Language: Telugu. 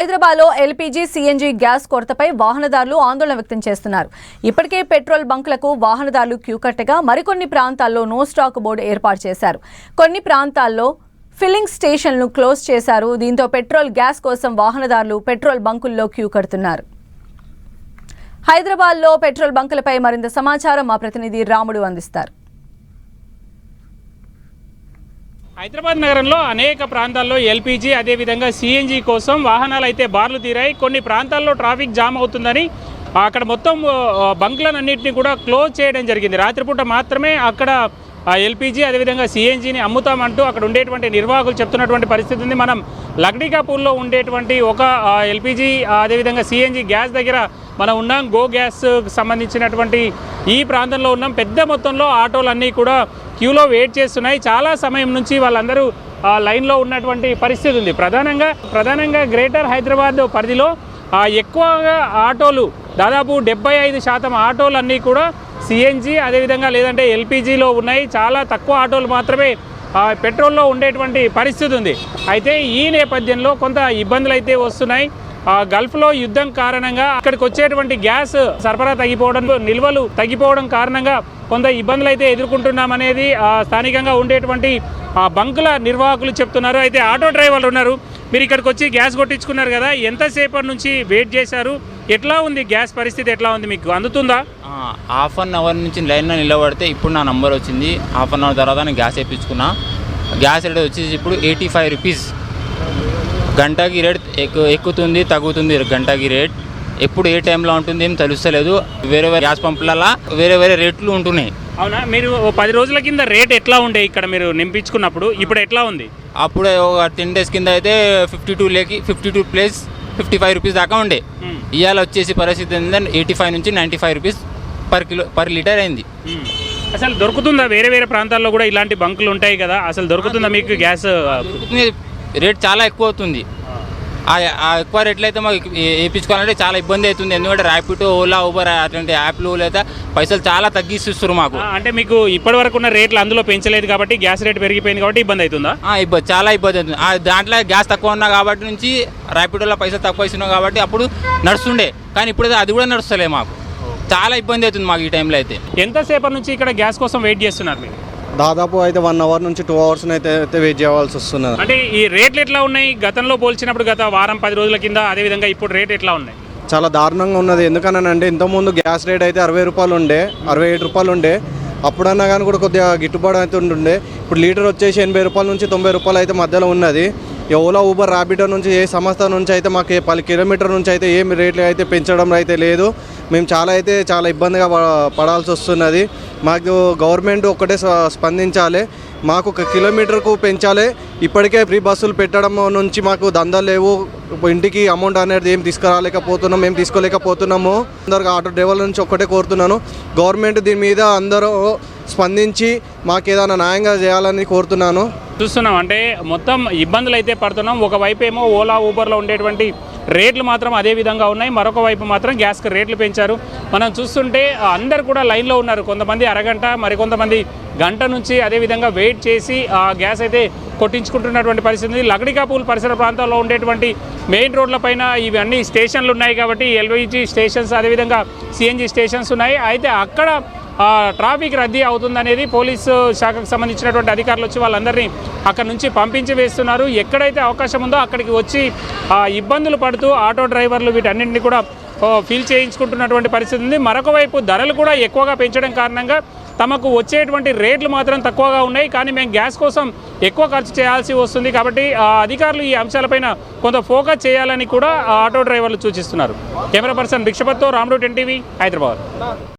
హైదరాబాద్లో ఎల్పీజీ, సీఎన్జీ గ్యాస్ కొరతపై వాహనదారులు ఆందోళన వ్యక్తం చేస్తున్నారు. ఇప్పటికే పెట్రోల్ బంకులకు వాహనదారులు క్యూ కట్టగా మరికొన్ని ప్రాంతాల్లో నో స్టాక్ బోర్డు ఏర్పాటు చేశారు. కొన్ని ప్రాంతాల్లో ఫిల్లింగ్ స్టేషన్లను క్లోజ్ చేశారు. దీంతో పెట్రోల్, గ్యాస్ కోసం వాహనదారులు పెట్రోల్ బంకుల్లో క్యూ కడుతున్నారు. హైదరాబాద్లో పెట్రోల్ బంకులపై మరింత సమాచారం మా ప్రతినిధి రాముడు అందిస్తారు. హైదరాబాద్ నగరంలో అనేక ప్రాంతాల్లో ఎల్పీజీ అదేవిధంగా సీఎన్జీ కోసం వాహనాలు అయితే బార్లు తీరాయి. కొన్ని ప్రాంతాల్లో ట్రాఫిక్ జామ్ అవుతుందని అక్కడ మొత్తం బంకులన్నింటినీ కూడా క్లోజ్ చేయడం జరిగింది. రాత్రిపూట మాత్రమే అక్కడ ఎల్పీజీ అదేవిధంగా సీఎన్జీని అమ్ముతామంటూ అక్కడ ఉండేటువంటి నిర్వాహకులు చెప్తున్నటువంటి పరిస్థితి ఉంది. మనం లగ్డీకాపూర్లో ఉండేటువంటి ఒక ఎల్పీజీ అదేవిధంగా సీఎన్జీ గ్యాస్ దగ్గర మనం ఉన్నాం. గో గ్యాస్ సంబంధించినటువంటి ఈ ప్రాంతంలో ఉన్నాం. పెద్ద మొత్తంలో ఆటోలన్నీ కూడా క్యూలో వెయిట్ చేస్తున్నాయి. చాలా సమయం నుంచి వాళ్ళందరూ లైన్లో ఉన్నటువంటి పరిస్థితి ఉంది. ప్రధానంగా గ్రేటర్ హైదరాబాద్ పరిధిలో ఎక్కువగా ఆటోలు దాదాపు 75% ఆటోలన్నీ కూడా సీఎన్జీ అదేవిధంగా లేదంటే ఎల్పీజీలో ఉన్నాయి. చాలా తక్కువ ఆటోలు మాత్రమే పెట్రోల్లో ఉండేటువంటి పరిస్థితి ఉంది. అయితే ఈ నేపథ్యంలో కొంత ఇబ్బందులు అయితే వస్తున్నాయి. గల్ఫ్లో యుద్ధం కారణంగా అక్కడికి వచ్చేటువంటి గ్యాస్ సరఫరా తగ్గిపోవడం, నిల్వలు తగ్గిపోవడం కారణంగా కొంత ఇబ్బందులు అయితే ఎదుర్కొంటున్నామనేది స్థానికంగా ఉండేటువంటి బంకుల నిర్వాహకులు చెప్తున్నారు. అయితే ఆటో డ్రైవర్లు ఉన్నారు. మీరు ఇక్కడికి వచ్చి గ్యాస్ కొట్టించుకున్నారు కదా, ఎంతసేపటి నుంచి వెయిట్ చేశారు? ఎట్లా ఉంది గ్యాస్ పరిస్థితి, ఎట్లా ఉంది, మీకు అందుతుందా? హాఫ్ అన్ అవర్ నుంచి లైన్లో నిలబడితే ఇప్పుడు నా నంబర్ వచ్చింది. హాఫ్ అన్ అవర్ తర్వాత నేను గ్యాస్ వేయించుకున్నా. గ్యాస్ రేట్ వచ్చేసి ఇప్పుడు 85 రూపీస్. గంటకి రేట్ ఎక్కుతుంది తగ్గుతుంది. గంటకి రేట్ ఎప్పుడు ఏ టైంలో ఉంటుంది ఏం తెలుస్తలేదు. వేరే గ్యాస్ పంపులలో వేరే రేట్లు ఉంటున్నాయి. అవునా? మీరు 10 రోజుల కింద రేట్ ఎట్లా ఉండే ఇక్కడ మీరు నింపించుకున్నప్పుడు, ఇప్పుడు ఎట్లా ఉంది? అప్పుడే ఒక 10 డేస్ కింద అయితే 52 ప్లస్ 55 రూపీస్ దాకా ఉండే. ఇవాళ వచ్చేసి పరిస్థితి ఏంటంటే 85 నుంచి 95 రూపీస్ పర్ లీటర్ అయింది. అసలు దొరుకుతుందా? వేరే ప్రాంతాల్లో కూడా ఇలాంటి బంకులు ఉంటాయి కదా, అసలు దొరుకుతుందా మీకు గ్యాస్? దొరుకుతుంది. రేట్ చాలా ఎక్కువ అవుతుంది. ఎక్కువ రేట్లు అయితే మాకు వేయించుకోవాలంటే చాలా ఇబ్బంది అవుతుంది. ఎందుకంటే ర్యాపిడో, ఓలా, ఊబర్ అట్లాంటి యాప్లు లేదా పైసలు చాలా తగ్గిస్తున్నారు మాకు. అంటే మీకు ఇప్పటి వరకు ఉన్న రేట్లు అందులో పెంచలేదు కాబట్టి గ్యాస్ రేట్ పెరిగిపోయింది కాబట్టి ఇబ్బంది అవుతుందా? చాలా ఇబ్బంది అవుతుంది. దాంట్లో గ్యాస్ తక్కువ ఉన్నా కాబట్టి నుంచి ర్యాపిడోలో పైసలు తక్కువ ఇస్తున్నాం కాబట్టి అప్పుడు నడుస్తుండే, కానీ ఇప్పుడు అది కూడా నడుస్తలే. మాకు చాలా ఇబ్బంది అవుతుంది మాకు ఈ టైంలో అయితే. ఎంతసేపటి నుంచి ఇక్కడ గ్యాస్ కోసం వెయిట్ చేస్తున్నారు మీరు? దాదాపు అయితే 1 అవర్ నుంచి 2 అవర్స్ అయితే వెయిట్ చేయాల్సి వస్తున్నది. అంటే ఈ రేట్లు ఎట్లా ఉన్నాయి గతంలో పోల్చినప్పుడు? గత వారం 10 రోజుల కింద అదేవిధంగా ఇప్పుడు రేట్ ఎట్లా ఉన్నాయి? చాలా దారుణంగా ఉన్నది. ఎందుకనంటే ఇంతకుముందు గ్యాస్ రేట్ అయితే 60 రూపాయలు ఉండే, 67 రూపాయలు ఉండే. అప్పుడన్నా కానీ కూడా కొద్దిగా గిట్టుబాటు అయితే ఉంటుండే. ఇప్పుడు లీటర్ వచ్చేసి 80 రూపాయల నుంచి 90 రూపాయలు అయితే మధ్యలో ఉన్నది. ఓలా, ఊబర్, ర్యాపిడో నుంచి ఏ సంస్థ నుంచి అయితే మాకు 10 కిలోమీటర్ నుంచి అయితే ఏం రేట్లు అయితే పెంచడం అయితే లేదు. మేము చాలా ఇబ్బందిగా పడాల్సి వస్తున్నది. మాకు గవర్నమెంట్ ఒక్కటే స్పందించాలి. మాకు 1 కిలోమీటర్కు పెంచాలి. ఇప్పటికే ఫ్రీ బస్సులు పెట్టడం నుంచి మాకు దందాలు లేవు. ఇంటికి అమౌంట్ అనేది ఏం మేము తీసుకోలేకపోతున్నాము. అందరు ఆటో డ్రైవర్ల నుంచి ఒక్కటే కోరుతున్నాను, గవర్నమెంట్ దీని మీద అందరూ స్పందించి మాకు ఏదైనా న్యాయంగా చేయాలని కోరుతున్నాను. చూస్తున్నాం అంటే మొత్తం ఇబ్బందులు అయితే పడుతున్నాం. ఒకవైపు ఏమో ఓలా, ఊబర్లో ఉండేటువంటి రేట్లు మాత్రం అదే విధంగా ఉన్నాయి, మరొక వైపు మాత్రం గ్యాస్కి రేట్లు పెంచారు. మనం చూస్తుంటే అందరు కూడా లైన్లో ఉన్నారు. కొంతమంది అరగంట, మరికొంతమంది గంట నుంచి అదేవిధంగా వెయిట్ చేసి గ్యాస్ అయితే కొట్టించుకుంటున్నటువంటి పరిస్థితి. లగ్డీకాపూల్ పరిసర ప్రాంతాల్లో ఉండేటువంటి మెయిన్ రోడ్లపైన ఇవన్నీ స్టేషన్లు ఉన్నాయి కాబట్టి ఎల్పీజీ స్టేషన్స్ అదేవిధంగా సీఎన్జీ స్టేషన్స్ ఉన్నాయి. అయితే అక్కడ ట్రాఫిక్ రద్దీ అవుతుందనేది పోలీసు శాఖకు సంబంధించినటువంటి అధికారులు వచ్చి వాళ్ళందరినీ అక్కడ నుంచి పంపించి వేస్తున్నారు. ఎక్కడైతే అవకాశం ఉందో అక్కడికి వచ్చి ఇబ్బందులు పడుతూ ఆటో డ్రైవర్లు వీటన్నింటినీ కూడా ఫీల్ చేయించుకుంటున్నటువంటి పరిస్థితి ఉంది. మరొక వైపు ధరలు కూడా ఎక్కువగా పెంచడం కారణంగా తమకు వచ్చేటువంటి రేట్లు మాత్రం తక్కువగా ఉన్నాయి, కానీ మేము గ్యాస్ కోసం ఎక్కువ ఖర్చు చేయాల్సి వస్తుంది. కాబట్టి అధికారులు ఈ అంశాలపైన కొంత ఫోకస్ చేయాలని కూడా ఆటో డ్రైవర్లు సూచిస్తున్నారు. కెమెరా పర్సన్ భిక్షపత్తో రాముడు, 10 టీవీ, హైదరాబాద్.